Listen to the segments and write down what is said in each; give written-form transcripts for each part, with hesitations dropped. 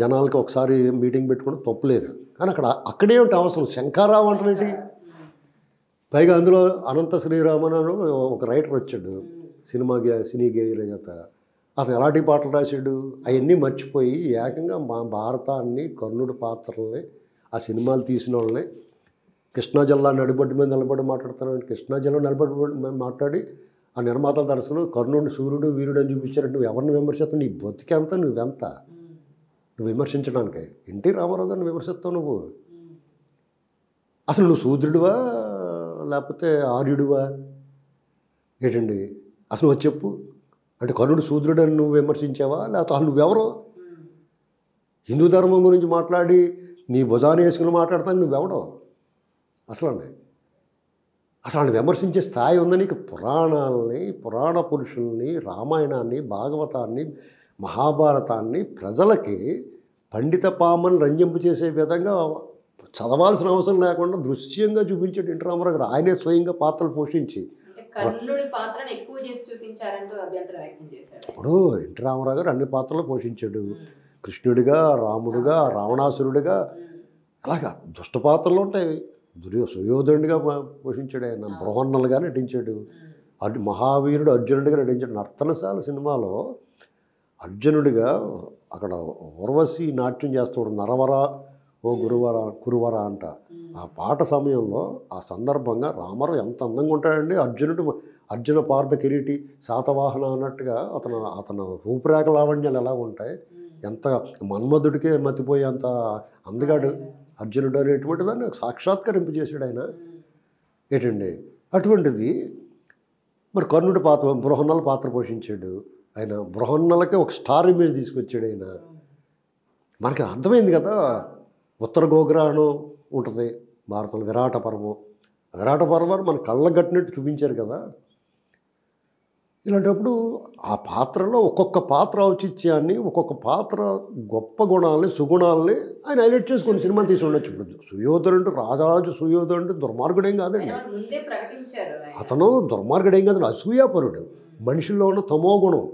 జనాలకి ఒకసారి మీటింగ్ పెట్టుకుంటే తప్పులేదు. కానీ అక్కడేమిటి అవసరం శంఖారావం అంటే ఏంటి? పైగా అందులో అనంత శ్రీరామన్ అని ఒక రైటర్ వచ్చాడు, సినీ గేయ రచయిత. అతను ఎలాంటి పాటలు రాశాడు అవన్నీ మర్చిపోయి ఏకంగా మా భారతాన్ని, కర్ణుడి పాత్రల్ని, ఆ సినిమాలు తీసిన వాళ్ళని కృష్ణా జిల్లా నడిబొడ్డు మీద నిలబడి మాట్లాడుతున్నాను. కృష్ణా జిల్లా నిలబడి మాట్లాడి ఆ నిర్మాతల దర్శకులు కర్ణుడిని సూర్యుడు వీరుడు అని చూపించారంటే నువ్వు ఎవరిని విమర్శిస్తావు? నీ బతికెంత, నువ్వెంత నువ్వు విమర్శించడానికి? ఎన్టీ రామారావు గారిని విమర్శిస్తావు నువ్వు? అసలు నువ్వు శూద్రుడివా లేకపోతే ఆర్యుడివా ఏంటండి? అసలు నువ్వు చెప్పు. అంటే కర్ణుడు శూద్రుడు అని నువ్వు విమర్శించావా లేకపోతే అసలు నువ్వెవరో? హిందూ ధర్మం గురించి మాట్లాడి నీ భుజాన్ని వేసుకుని మాట్లాడతాను నువ్వెవడో అసలు విమర్శించే స్థాయి ఉందని నీకు? పురాణాలని, పురాణ పురుషుల్ని, రామాయణాన్ని, భాగవతాన్ని, మహాభారతాన్ని ప్రజలకి పండిత పామని రంజింపు చేసే విధంగా చదవాల్సిన అవసరం లేకుండా దృశ్యంగా చూపించాడు ఎన్టీ రామారావు గారు. ఆయనే స్వయంగా పాత్రలు పోషించి కర్ణుడి పాత్రను ఎక్కువ చేసి చూపించారంటూ అభ్యంతరం వ్యక్తం చేశారు. ఇప్పుడు ఎన్టీ రామారావు గారు అన్ని పాత్రలు పోషించాడు. కృష్ణుడిగా, రాముడిగా, రావణాసురుడిగా, అలాగా దుష్ట పాత్రలు ఉంటాయి. సుయోధనుడిగా పోషించాడు ఆయన. బృహన్నలుగా నటించాడు. మహావీరుడు అర్జునుడిగా నటించాడు. నర్తనశాల సినిమాలో అర్జునుడిగా అక్కడ ఉర్వశి నాట్యం చేస్తాడు. నరవర ఓ కురువర అంట. ఆ పాట సమయంలో ఆ సందర్భంగా రామారావు ఎంత అందంగా ఉంటాడండి. అర్జున పార్థ కిరీటి శాతవాహన అన్నట్టుగా అతను రూపురేఖ లావణ్యాలు ఎలా ఉంటాయి, ఎంత మన్మధుడికే మతిపోయి అంత అందగాడు అర్జునుడు అనేటువంటి దాన్ని సాక్షాత్కరింపు చేశాడు ఆయన ఏంటండి. అటువంటిది మరి కర్ణుడి పాత్ర, బృహన్నల పాత్ర పోషించాడు ఆయన. బృహన్నలకి ఒక స్టార్ ఇమేజ్ తీసుకొచ్చాడు ఆయన. మనకి అర్థమైంది కదా. ఉత్తర గోగ్రహణం ఉంటుంది భారతంలో, విరాట పర్వం మన కళ్ళ గట్టినట్టు చూపించారు కదా. ఇలాంటప్పుడు ఆ పాత్రలో ఒక్కొక్క పాత్ర ఔచిత్యాన్ని, ఒక్కొక్క పాత్ర గొప్ప గుణాలని, సుగుణాలని ఆయన హైలైట్ చేసుకొని సినిమాలు తీసి ఉండొచ్చు. ఇప్పుడు సుయోధనుడు, రాజరాజు సుయోధనుడు దుర్మార్గుడేం కాదండి. అతను దుర్మార్గుడేం కాదండి, అసూయాపరుడు. మనిషిలో ఉన్న తమో గుణం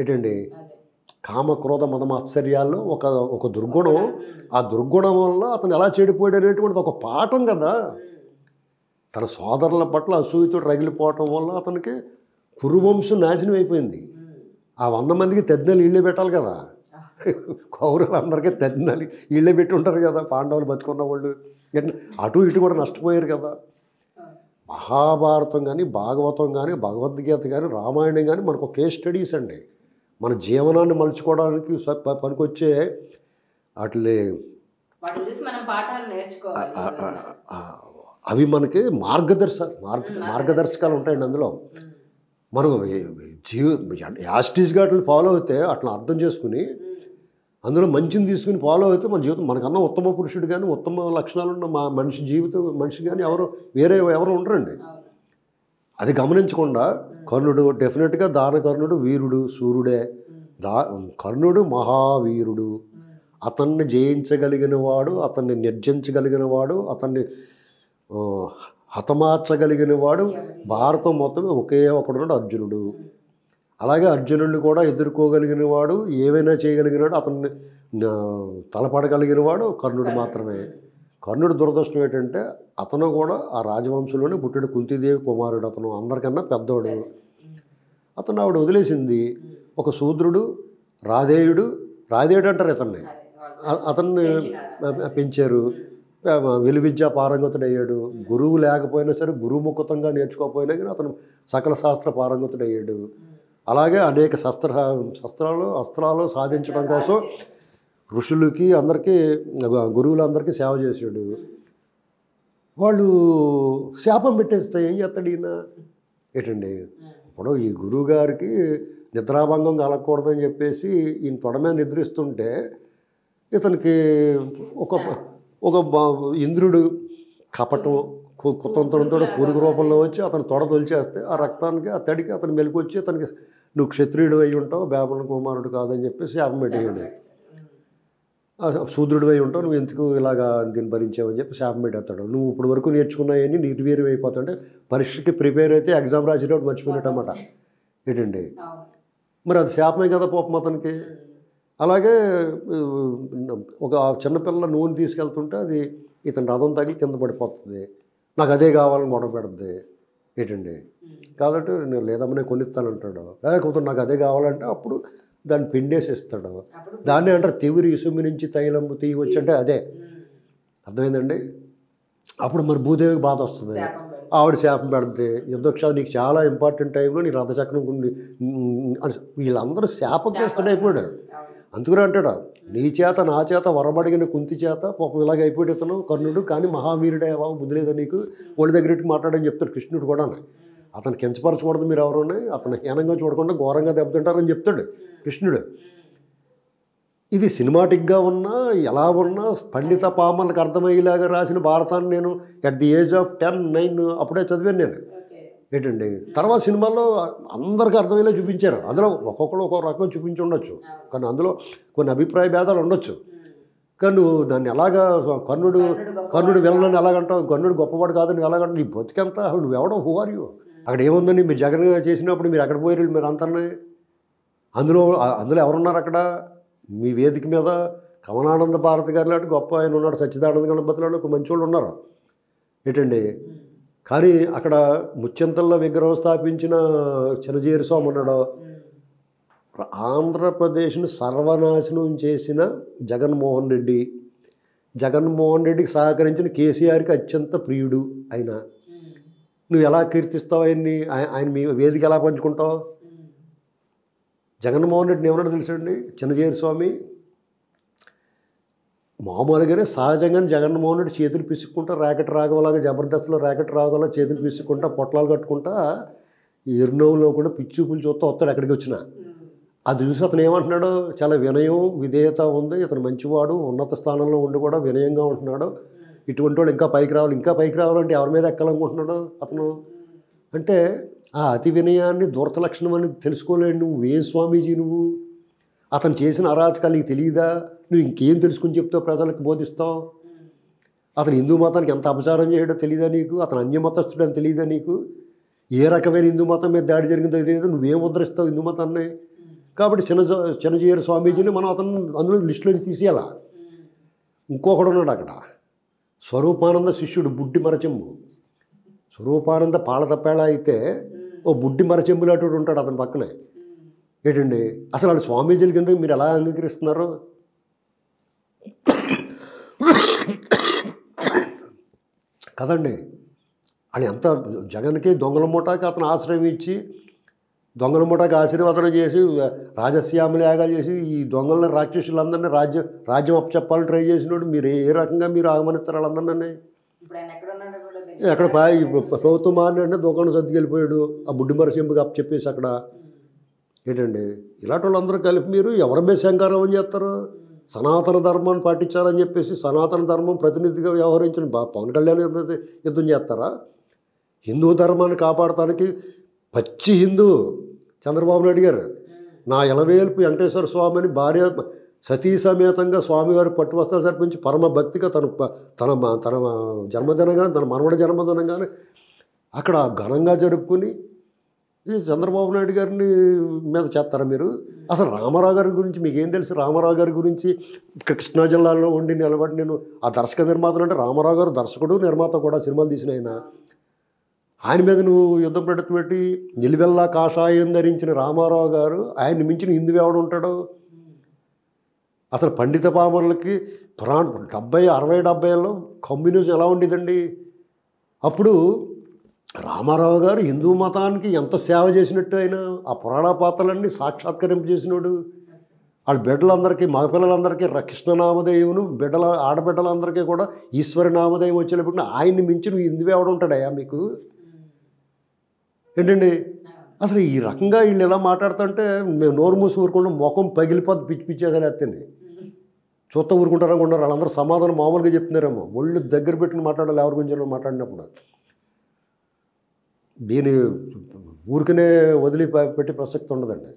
ఏంటండి, కామ క్రోధ మదమాత్సర్యాల్లో ఒక దుర్గుణం. ఆ దుర్గుణం వల్ల అతను ఎలా చెడిపోయాడు అనేటువంటిది ఒక పాఠం కదా. తన సోదరుల పట్ల అసూయతో రగిలిపోవటం వల్ల అతనికి కురువంశం నాశనం అయిపోయింది. ఆ 100 మందికి తెద్దెలు ఇళ్ళే పెట్టాలి కదా. కౌరవులందరికీ తెద్దెలు ఇళ్ళే పెట్టి ఉంటారు కదా. పాండవులు బతుకున్న వాళ్ళు అటు ఇటు కూడా నష్టపోయారు కదా. మహాభారతం కానీ, భాగవతం కానీ, భగవద్గీత కానీ, రామాయణం కానీ మనకు ఒక కేస్ స్టడీస్ అండి. మన జీవనాన్ని మలుచుకోవడానికి పనికొచ్చే వాటిని అవి మనకి మార్గదర్శకాలు ఉంటాయండి. అందులో మనం యాస్టీస్గా అట్లా ఫాలో అయితే, అట్లా అర్థం చేసుకుని అందులో మంచిని తీసుకుని ఫాలో అయితే మన జీవితం, మనకన్నా ఉత్తమ పురుషుడు కానీ, ఉత్తమ లక్షణాలు ఉన్న మనిషి కానీ ఎవరు ఉండరండి. అది గమనించకుండా కర్ణుడు డెఫినెట్గా దానకర్ణుడు వీరుడు, సూర్యుడే. కర్ణుడు మహావీరుడు. అతన్ని జయించగలిగిన వాడు, అతన్ని నిర్జించగలిగిన వాడు, అతన్ని హతమార్చగలిగిన వాడు భారతం మొత్తం ఒకే ఒకడున్నాడు, అర్జునుడు. అలాగే అర్జునుడిని కూడా ఎదుర్కోగలిగిన వాడు, ఏవైనా చేయగలిగిన వాడు, అతన్ని తలపడగలిగిన వాడు కర్ణుడు మాత్రమే. కర్ణుడు దురదృష్టం ఏంటంటే అతను కూడా ఆ రాజవంశంలోనే పుట్టాడు. కుంతీదేవి కుమారుడు. అతను అందరికన్నా పెద్దోడు. అతను ఆవిడ వదిలేసింది. ఒక శూద్రుడు, రాధేయుడు అంటారు అతన్ని పెంచారు. విలువిద్యా పారంగతుడయ్యాడు. గురువు లేకపోయినా సరే, గురుముఖతంగా నేర్చుకోకపోయినా కానీ అతను సకల శాస్త్ర పారంగతుడయ్యాడు. అలాగే అనేక అస్త్రాలు సాధించడం కోసం ఋషులకి, అందరికీ, గురువులందరికీ సేవ చేశాడు. వాళ్ళు శాపం పెట్టేస్తే ఏం చేస్తాడు ఈయన ఏంటండి. ఇప్పుడు ఈ గురువు గారికి నిద్రాభంగం కలగకూడదని చెప్పేసి ఈయన తొడ మీద నిద్రిస్తుంటే ఇతనికి ఒక ఇంద్రుడు కపటం కుతంత్రంతో పురుగు రూపంలో వచ్చి అతను తొడ తొలిచేస్తే ఆ రక్తానికి, ఆ తడికి అతను మెలికొచ్చి అతనికి నువ్వు క్షత్రియుడు అయి ఉంటావు, బ్రాహ్మణ కుమారుడు కాదని చెప్పేసి శాపం పెట్టేయాడు. శూద్రుడు అయి ఉంటావు, నువ్వు ఎందుకు ఇలాగా దీన్ని భరించావని చెప్పి శాపం పెట్టేస్తాడు. నువ్వు ఇప్పుడు వరకు నేర్చుకున్నాయని నిర్వీర్యం అయిపోతావు. అంటే పరీక్షకి ప్రిపేర్ అయితే ఎగ్జామ్ రాసేటప్పుడు మర్చిపోయినట్టు అన్నమాట ఏంటండి. మరి అది శాపమే కదా పాపం అతనికి. అలాగే ఒక చిన్నపిల్ల నూనె తీసుకెళ్తుంటే అది ఇతని రథం తగిలి కింద పడిపోతుంది. నాకు అదే కావాలని గొడవ పెడుతుంది. ఏంటండి కాబట్టి నేను లేదమ్మా నేను కొనిస్తానంటాడు. లేకపోతే నాకు అదే కావాలంటే అప్పుడు దాన్ని పిండేసి ఇస్తాడు. దాన్ని అంటారు తివిరి ఇసుమి నుంచి తైలంబు తీయవచ్చు అంటే అదే అర్థమైందండి. అప్పుడు మరి భూదేవికి బాధ వస్తుంది. ఆవిడ శాపం పెడుతుంది. యుద్ధక్షేత్రం నీకు చాలా ఇంపార్టెంట్ టైంలో నీ రథచక్రం వీళ్ళందరూ శాపగ్రస్తుడు అయిపోయాడు. అందుకనే అంటాడు నీ చేత నా చేత వరబడిగిన కుంతి చేత పాపం ఇలాగ అయిపోయాడు ఇతను కర్ణుడు. కానీ మహావీరుడే బాబు బుద్ధి లేదా నీకు ఒళ్ళు దగ్గరికి మాట్లాడని చెప్తాడు కృష్ణుడు కూడా. అతను కించపరచకూడదు మీరు ఎవరున్నా, అతను హీనంగా చూడకుండా ఘోరంగా దెబ్బతింటారని చెప్తాడు కృష్ణుడు. ఇది సినిమాటిక్గా ఉన్నా ఎలా ఉన్నా పండిత పామర్లకు అర్థమయ్యేలాగా రాసిన భారతాన్ని నేను అట్ ది ఏజ్ ఆఫ్ 10, 9 అప్పుడే చదివాను నేను. ఏంటండి తర్వాత సినిమాల్లో అందరికీ అర్థమయ్యేలా చూపించారు. అందులో ఒక్కొక్కరు ఒక్కొక్క రకం చూపించి ఉండొచ్చు, కానీ అందులో కొన్ని అభిప్రాయ భేదాలు ఉండొచ్చు. కానీ నువ్వు దాన్ని ఎలాగా కర్ణుడు వెళ్ళని ఎలాగంటావు, కర్ణుడు గొప్పవాడు కాదని ఎలాగంటావు, నీ బతికెంత అసలు నువ్వెవడో హూ ఆర్ యూ. అక్కడ ఏముందని మీరు జగన్ చేసినప్పుడు మీరు ఎక్కడ పోయారు మీరు అంతా. అందులో ఎవరున్నారు అక్కడ మీ వేదిక మీద కమలానంద భారతి గారు లాంటి గొప్ప ఆయన ఉన్నాడు, సచ్చిదానంద గణపతి లాంటి ఒక మంచి వాళ్ళు ఉన్నారు. ఏంటండి కానీ అక్కడ ముచ్చెంతల్లో విగ్రహం స్థాపించిన చినజీరి స్వామి ఉన్నాడు. ఆంధ్రప్రదేశ్ను సర్వనాశనం చేసిన జగన్మోహన్ రెడ్డికి సహకరించిన కేసీఆర్కి అత్యంత ప్రియుడు ఆయన. నువ్వు ఎలా కీర్తిస్తావు ఆయన్ని, ఆయన మీ వేదిక ఎలా పంచుకుంటావు? జగన్మోహన్ రెడ్డిని ఏమన్నా తెలుసండి, చిన్నజీరి స్వామి మామూలుగానే సహజంగానే జగన్మోహన్ రెడ్డి చేతులు పిసుక్కుంటా ర్యాకెట్ రాగవలాగా జబర్దస్త్లో ర్యాకెట్ రాగవలా చేతులు పిసుక్కుంటా పొట్లాలు కట్టుకుంటా ఎరునవ్వులో కూడా పిచ్చుపులు చూస్తా వస్తాడు ఎక్కడికి వచ్చినా. అది చూసి అతను ఏమంటున్నాడు, చాలా వినయం విధేయత ఉంది, ఇతను మంచివాడు, ఉన్నత స్థానంలో ఉండి కూడా వినయంగా ఉంటున్నాడు, ఇటువంటి వాళ్ళు ఇంకా పైకి రావాలంటే ఎవరి మీద ఎక్కాలనుకుంటున్నాడు అతను. అంటే ఆ అతి వినయాన్ని దూరత లక్షణం అని తెలుసుకోలేడు. నువ్వు ఏ స్వామీజీ నువ్వు? అతను చేసిన అరాచకాలు నీకు తెలియదా? నువ్వు ఇంకేం తెలుసుకుని చెప్తావు, ప్రజలకు బోధిస్తావు? అతను హిందూ మతానికి ఎంత అపచారం చేయడో తెలియదా నీకు? అతను అన్యమతస్థుడు అని తెలియదా నీకు? ఏ రకమైన హిందూ మతం మీద దాడి జరిగిందో తెలియదు, నువ్వేం ఉద్ధరిస్తావు హిందూ మతాన్ని? కాబట్టి చిన్నజీయర్ స్వామీజీని మనం అతను అందులో లిస్టులోకి తీసేయాల. ఇంకొకడు ఉన్నాడు అక్కడ, స్వరూపానంద శిష్యుడు బుడ్డి మరచెంబు. స్వరూపానంద పాల తప్పేళ అయితే ఓ బుడ్డి మరచెంబులాంటి ఉంటాడు అతని పక్కనే. ఏంటండి అసలు వాళ్ళు స్వామీజీల కింద మీరు ఎలా అంగీకరిస్తున్నారు? కదండి వాళ్ళు ఎంత జగన్కి దొంగల మూటకి అతను ఆశ్రయం ఇచ్చి దొంగల మూటకి ఆశీర్వాదం చేసి రాజశ్యామల యాగాలు చేసి ఈ దొంగలని రాక్షసులందరినీ రాజ్యం అప్పచెప్పాలని ట్రై చేసినోడు మీరు ఏ రకంగా మీరు ఆగమనిస్తారు వాళ్ళందరినీ? ఎక్కడ ప్రభుత్వం మారినంటే దుకాణం సర్దుకెళ్ళిపోయాడు ఆ బుడ్డి మరచెంపుకి అప్పచెప్పేసి అక్కడ. ఏంటండి ఇలాంటి వాళ్ళందరూ కలిపి మీరు ఎవరి మీద శంకారావం చేస్తారు? సనాతన ధర్మాన్ని పాటించాలని చెప్పేసి సనాతన ధర్మం ప్రతినిధిగా వ్యవహరించిన పవన్ కళ్యాణ్ యుద్ధం చేస్తారా? హిందూ ధర్మాన్ని కాపాడటానికి పచ్చి హిందూ చంద్రబాబు నాయుడు గారు నా ఎలవేల్పు వెంకటేశ్వర స్వామిని భార్య సతీ సమేతంగా స్వామివారి పట్టు వస్త్రాలు సర్పించి పరమ భక్తిగా తన జన్మదినంగానే తన మనవడి జన్మదినంగానే అక్కడ ఘనంగా జరుపుకుని ఈ చంద్రబాబు నాయుడు గారిని మీద చేస్తారా మీరు? అసలు రామారావు గారి గురించి మీకు ఏం తెలుసు? రామారావు గారి గురించి ఇక్కడ కృష్ణా జిల్లాలో ఉండి నిలబడి నేను ఆ దర్శక నిర్మాతలు అంటే రామారావు గారు దర్శకుడు నిర్మాత కూడా సినిమాలు తీసిన ఆయన మీద నువ్వు యుద్ధం పెట్టి నిలువెల్లా కాషాయం ధరించిన రామారావు గారు ఆయన్ని మించిన హిందువు ఎవడు ఉంటాడు? అసలు పండిత పామరులకి 60-70లో కమ్యూనిజం ఎలా ఉండేదండి? అప్పుడు రామారావు గారు హిందూ మతానికి ఎంత సేవ చేసినట్టు అయినా ఆ పురాణ పాత్రలన్నీ సాక్షాత్కరింపు చేసినాడు. వాళ్ళ బిడ్డలందరికీ మగపిల్లలందరికీ కృష్ణనామధేయమును ఆడబిడ్డలందరికీ కూడా ఈశ్వరి నామధేయం వచ్చేటప్పుడు ఆయన్ని మించి నువ్వు హిందువు ఎవడు ఉంటాడయ్యా మీకు? ఏంటండి అసలు ఈ రకంగా వీళ్ళు ఎలా మాట్లాడుతుంటే మేము నోరు మూసి ఊరుకుంటాం, ముఖం పగిలిపోద్ది పిచ్చి పిచ్చేసారి ఎత్తండి చూస్తా ఊరుకుంటారనుకుంటారు. వాళ్ళందరూ సమాధానం మామూలుగా చెప్తున్నారేమో, ఒళ్ళు దగ్గర పెట్టుకుని మాట్లాడాలి ఎవరి గురించి మాట్లాడినప్పుడు. దీని ఊరికనే వదిలిపెట్టే ప్రసక్తి ఉండదండి.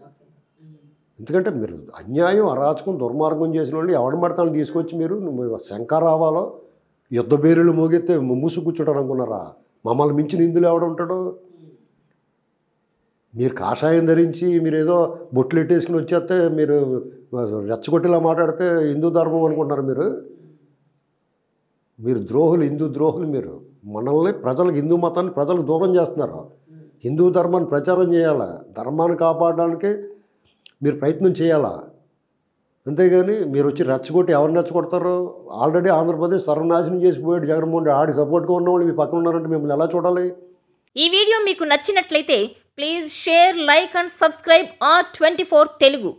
ఎందుకంటే మీరు అన్యాయం అరాచకం దుర్మార్గం చేసిన వాళ్ళు ఎవడ పడతాను తీసుకొచ్చి మీరు శంకరావాలో యుద్ధ బేరులు మోగెత్తే మూసు కూర్చుంటారు అనుకున్నారా? మమ్మల్ని మించిన హిందువులు ఎవడ ఉంటాడు? మీరు కాషాయం ధరించి మీరు ఏదో బొట్లు ఎట్టేసుకుని వచ్చేస్తే మీరు రెచ్చగొట్టేలా మాట్లాడితే హిందూ ధర్మం అనుకుంటున్నారు మీరు ద్రోహులు, హిందూ ద్రోహులు. మీరు మనల్ని ప్రజలకు, హిందూ మతాన్ని ప్రజలకు దూరం చేస్తున్నారు. హిందూ ధర్మాన్ని ప్రచారం చేయాలా, ధర్మాన్ని కాపాడడానికి మీరు ప్రయత్నం చేయాలా. అంతేగాని మీరు వచ్చి రెచ్చగొట్టి ఎవరిని రెచ్చగొడతారు? ఆల్రెడీ ఆంధ్రప్రదేశ్ సర్వనాశనం చేసిపోయాడు జగన్మోహన్ రెడ్డి. ఆడి సపోర్ట్గా ఉన్నవాళ్ళు మీ పక్కన ఉన్నారంటే మిమ్మల్ని ఎలా చూడాలి? ఈ వీడియో మీకు నచ్చినట్లయితే please share, like and subscribe R24 Telugu.